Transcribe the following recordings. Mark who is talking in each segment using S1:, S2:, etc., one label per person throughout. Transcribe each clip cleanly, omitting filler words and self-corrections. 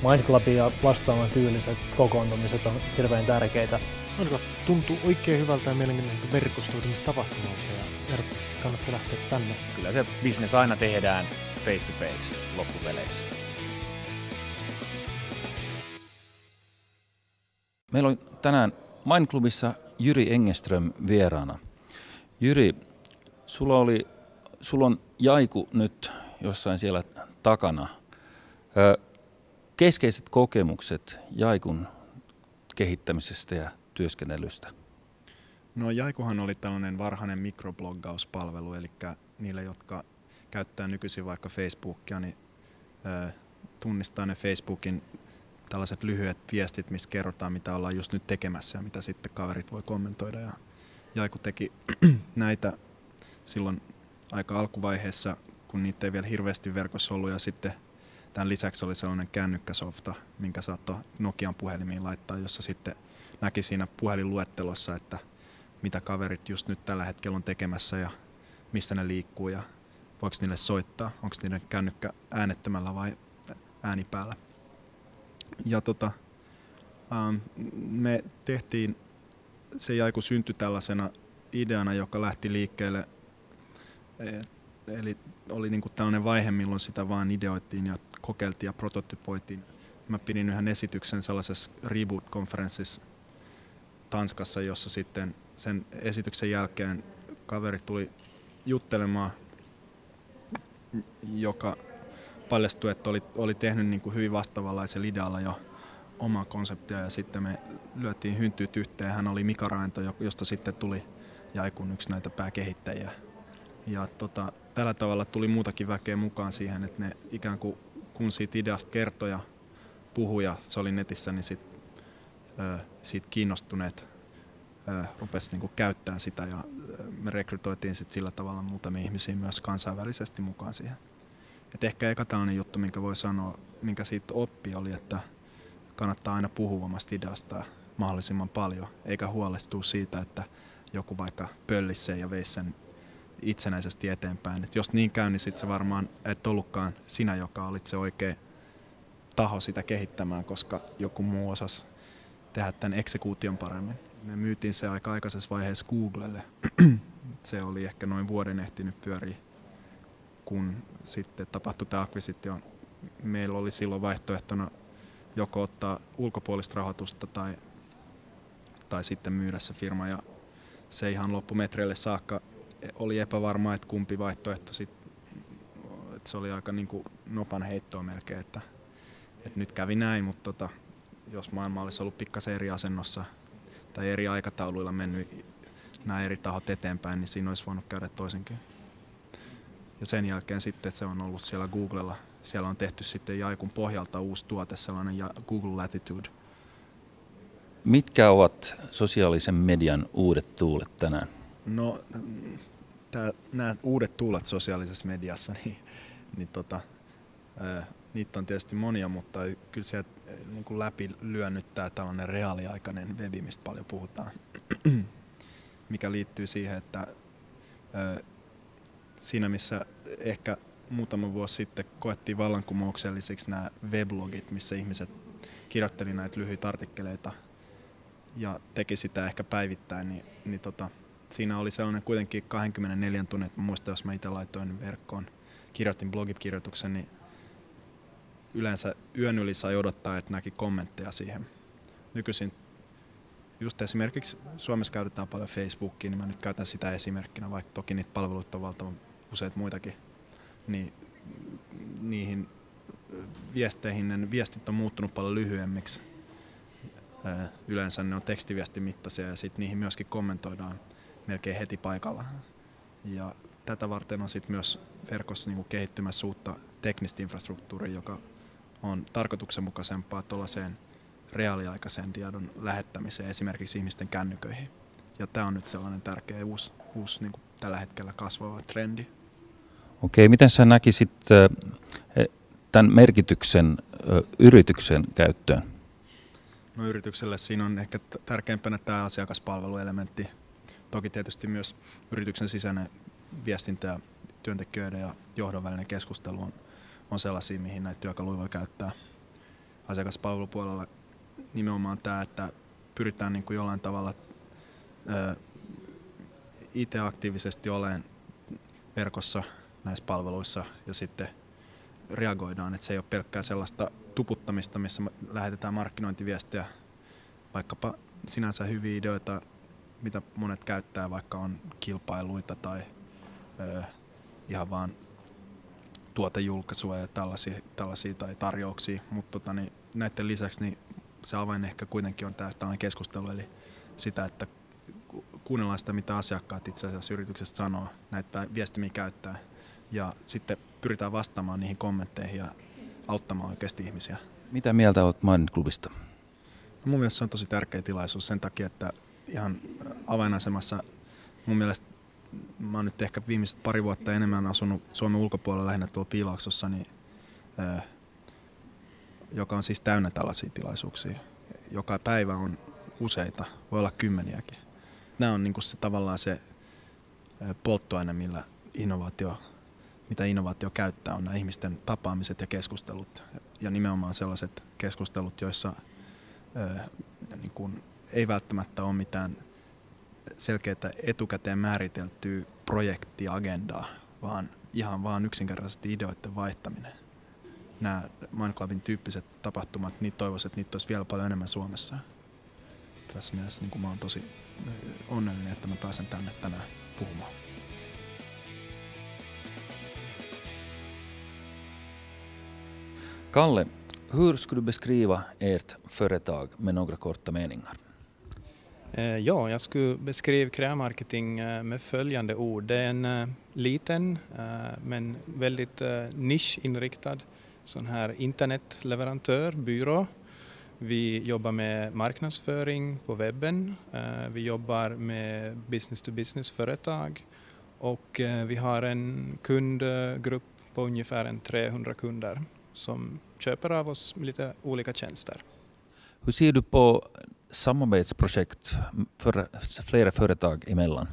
S1: Mindclubin ja vastaavan tyyliset kokoontumiset on hirveän tärkeitä.
S2: Mindclub tuntuu oikein hyvältä ja mielenkiintoiselta verkostoitumistapahtumalta ja ehdottomasti kannattaa lähteä tänne.
S3: Kyllä se business aina tehdään face to face loppupeleissä.
S4: Meillä on tänään Mindclubissa Jyri Engeström vieraana. Jyri, sulla on Jaiku nyt jossain siellä takana. Keskeiset kokemukset Jaikun kehittämisestä ja työskentelystä?
S5: No Jaikuhan oli tällainen varhainen mikrobloggauspalvelu, eli niille, jotka käyttää nykyisin vaikka Facebookia, niin tunnistaa ne Facebookin tällaiset lyhyet viestit, missä kerrotaan, mitä ollaan just nyt tekemässä ja mitä sitten kaverit voi kommentoida. Ja Jaiku teki näitä silloin aika alkuvaiheessa, kun niitä ei vielä hirveästi verkossa ollut, ja sitten tämän lisäksi oli sellainen kännykkäsofta, minkä saattoi Nokian puhelimiin laittaa, jossa sitten näki siinä puhelinluettelossa, että mitä kaverit just nyt tällä hetkellä on tekemässä ja missä ne liikkuu ja voiko niille soittaa, onko niiden kännykkä äänettömällä vai äänipäällä. Ja me tehtiin, se Jaiku syntyi tällaisena ideana, joka lähti liikkeelle, eli oli niinku tällainen vaihe, milloin sitä vaan ideoitiin ja kokeiltiin ja prototypoitiin. Mä pidin yhden esityksen sellaisessa Reboot-konferenssissa Tanskassa, jossa sitten sen esityksen jälkeen kaveri tuli juttelemaan, joka paljastui, että oli tehnyt niin kuin hyvin vastaavanlaisella idealla jo omaa konseptia, ja sitten me lyötiin hynttyyt yhteen. Hän oli Mika Raento, josta sitten tuli Jaikun yksi näitä pääkehittäjiä. Ja tällä tavalla tuli muutakin väkeä mukaan siihen, että ne ikään kuin kun siitä ideasta kertoi ja puhui ja se oli netissä, niin siitä kiinnostuneet rupesi niinku käyttämään sitä, ja me rekrytoitiin sit sillä tavalla muutamia ihmisiä myös kansainvälisesti mukaan siihen. Et ehkä eka tällainen juttu, minkä voi sanoa, minkä siitä oppi, oli, että kannattaa aina puhua omasta ideasta mahdollisimman paljon, eikä huolestua siitä, että joku vaikka pöllisi sen ja veisi sen itsenäisesti eteenpäin. Et jos niin käy, niin sitten se varmaan et ollutkaan sinä, joka olit se oikea taho sitä kehittämään, koska joku muu osasi tehdä tämän eksekuution paremmin. Me myytiin se aika aikaisessa vaiheessa Googlelle. Se oli ehkä noin vuoden ehtinyt pyöriä, kun sitten tapahtui tämä akvisitio. Meillä oli silloin vaihtoehtona joko ottaa ulkopuolista rahoitusta tai sitten myydä se firma. Ja se ihan loppumetreille saakka oli epävarmaa, että kumpi vaihtoehto sitten. Se oli aika niin kuin nopan heittoa melkein, että nyt kävi näin, mutta jos maailma olisi ollut pikkasen eri asennossa tai eri aikatauluilla mennyt nämä eri tahot eteenpäin, niin siinä olisi voinut käydä toisenkin. Ja sen jälkeen sitten se on ollut siellä Googlella. Siellä on tehty sitten Jaikun pohjalta uusi tuote, sellainen Google Latitude.
S4: Mitkä ovat sosiaalisen median uudet tuulet tänään?
S5: No, nämä uudet tuulet sosiaalisessa mediassa, niitä on tietysti monia, mutta kyllä sieltä niin kuin läpi lyönyt tämä tällainen reaaliaikainen webi, mistä paljon puhutaan, mikä liittyy siihen, että siinä missä ehkä muutama vuosi sitten koettiin vallankumouksellisiksi nämä weblogit, missä ihmiset kirjoitteli näitä lyhyitä artikkeleita ja teki sitä ehkä päivittäin, niin siinä oli sellainen kuitenkin 24 tunnin, että muistan, jos mä itse laitoin verkkoon, kirjoitin blogikirjoituksen, niin yleensä yön yli sai odottaa, että näki kommentteja siihen. Nykyisin just esimerkiksi Suomessa käytetään paljon Facebookia, niin mä nyt käytän sitä esimerkkinä, vaikka toki niitä palveluita on valtavan useat muitakin, niin niihin viesteihin ne viestit on muuttunut paljon lyhyemmiksi. Yleensä ne on tekstiviestimittaisia ja sitten niihin myöskin kommentoidaan melkein heti paikalla. Ja tätä varten on sitten myös verkossa niinku kehittymässä uutta teknistä infrastruktuuria, joka on tarkoituksenmukaisempaa tuollaiseen reaaliaikaisen tiedon lähettämiseen esimerkiksi ihmisten kännyköihin. Ja tämä on nyt sellainen tärkeä uusi niin kuin tällä hetkellä kasvava trendi.
S4: Okei, miten sä näkisit tämän merkityksen yrityksen käyttöön?
S5: No yritykselle siinä on ehkä tärkeimpänä tämä asiakaspalveluelementti. Toki tietysti myös yrityksen sisäinen viestintä ja työntekijöiden ja johdon välinen keskustelu on sellaisia, mihin näitä työkaluja voi käyttää. asiakaspalvelupuolella nimenomaan tämä, että pyritään niin kuin jollain tavalla itse aktiivisesti olemaan verkossa näissä palveluissa ja sitten reagoidaan, että se ei ole pelkkää sellaista tuputtamista, missä lähetetään markkinointiviestejä, vaikkapa sinänsä hyviä ideoita, mitä monet käyttää, vaikka on kilpailuita tai ihan vaan tuotejulkaisua ja tällaisia tai tarjouksia, mutta näiden lisäksi niin se avain ehkä kuitenkin on tällainen keskustelu, eli sitä, että kuunnellaan sitä, mitä asiakkaat itse asiassa yrityksestä sanoo, näitä viestimiä käyttää, ja sitten pyritään vastaamaan niihin kommentteihin ja auttamaan oikeasti ihmisiä.
S4: Mitä mieltä olet Mindclubista?
S5: No mun mielestä se on tosi tärkeä tilaisuus sen takia, että ihan avainasemassa mun mielestä mä oon nyt ehkä viimeiset pari vuotta enemmän asunut Suomen ulkopuolella lähinnä tuolla Piilaaksossa, niin, joka on siis täynnä tällaisia tilaisuuksia. Joka päivä on useita, voi olla kymmeniäkin. Nämä on niinku se tavallaan se polttoaine, mitä innovaatio käyttää, on nämä ihmisten tapaamiset ja keskustelut. Ja nimenomaan sellaiset keskustelut, joissa niin kuin ei välttämättä ole mitään selkeää etukäteen määriteltyä projektiagendaa, vaan ihan vaan yksinkertaisesti ideoiden vaihtaminen. Nämä Mindclubin tyyppiset tapahtumat, niitä toivoisin, että niitä olisi vielä paljon enemmän Suomessa. Tässä mielessä niin kuin mä oon tosi onnellinen, että mä pääsen tänne tänään puhumaan.
S4: Kalle, hur skulle du beskriva ert företag med några korta meningar?
S1: Ja, jag skulle beskriva Krämarketing med följande ord. Det är en liten men väldigt nischinriktad sån här internetleverantör, byrå. Vi jobbar med marknadsföring på webben. Vi jobbar med business-to-business-företag och vi har en kundgrupp på ungefär 300 kunder som köper av oss lite olika tjänster.
S4: Hur ser du på samarbetsprojekt för flera företag emellan?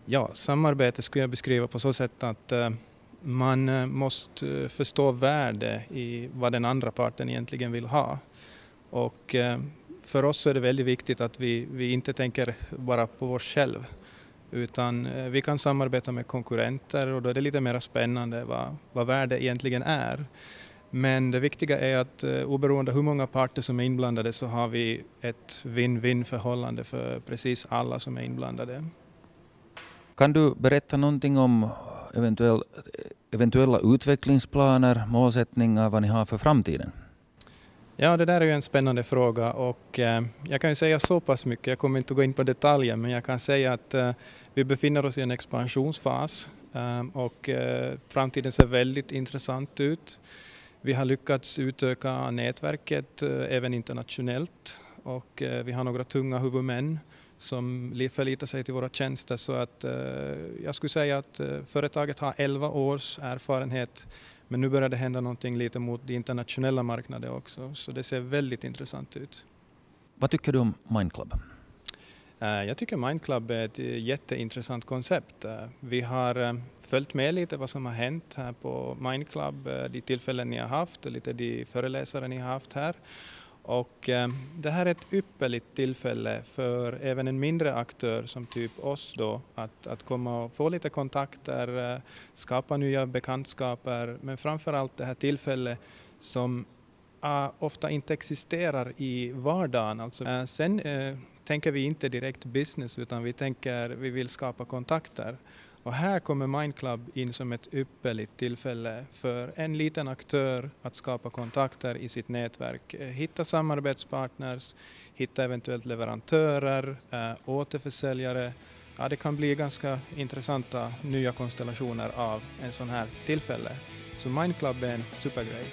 S1: Ja, samarbete skulle jag beskriva på så sätt att man måste förstå värde i vad den andra parten egentligen vill ha. Och för oss är det väldigt viktigt att vi inte tänker bara på oss själv, utan vi kan samarbeta med konkurrenter och då är det lite mer spännande vad värde egentligen är. Men det viktiga är att oberoende hur många parter som är inblandade så har vi ett win-win förhållande för precis alla som är inblandade.
S4: Kan du berätta någonting om eventuella utvecklingsplaner, målsättningar, vad ni har för framtiden?
S1: Ja, det där är ju en spännande fråga och jag kan ju säga så pass mycket, jag kommer inte att gå in på detaljer, men jag kan säga att vi befinner oss i en expansionsfas och framtiden ser väldigt intressant ut. Vi har lyckats utöka nätverket även internationellt och vi har några tunga huvudmän som förlitar sig till våra tjänster, så att jag skulle säga att företaget har 11 års erfarenhet, men nu börjar det hända någonting lite mot de internationella marknader också, så det ser väldigt intressant ut.
S4: Vad tycker du om Mindclub?
S1: Jag tycker Mindclub är ett jätteintressant koncept. Vi har följt med lite vad som har hänt här på Mindclub, de tillfällen ni har haft och lite de föreläsare ni har haft här. Och det här är ett ypperligt tillfälle för även en mindre aktör som typ oss då att komma och få lite kontakter, skapa nya bekantskaper, men framförallt det här tillfället som ofta inte existerar i vardagen. Alltså, sen tänker vi inte direkt business, utan vi vill skapa kontakter. Och här kommer Mindclub in som ett ypperligt tillfälle för en liten aktör att skapa kontakter i sitt nätverk. Hitta samarbetspartners, hitta eventuellt leverantörer, återförsäljare. Ja, det kan bli ganska intressanta nya konstellationer av en sån här tillfälle. Så Mindclub är en supergrej.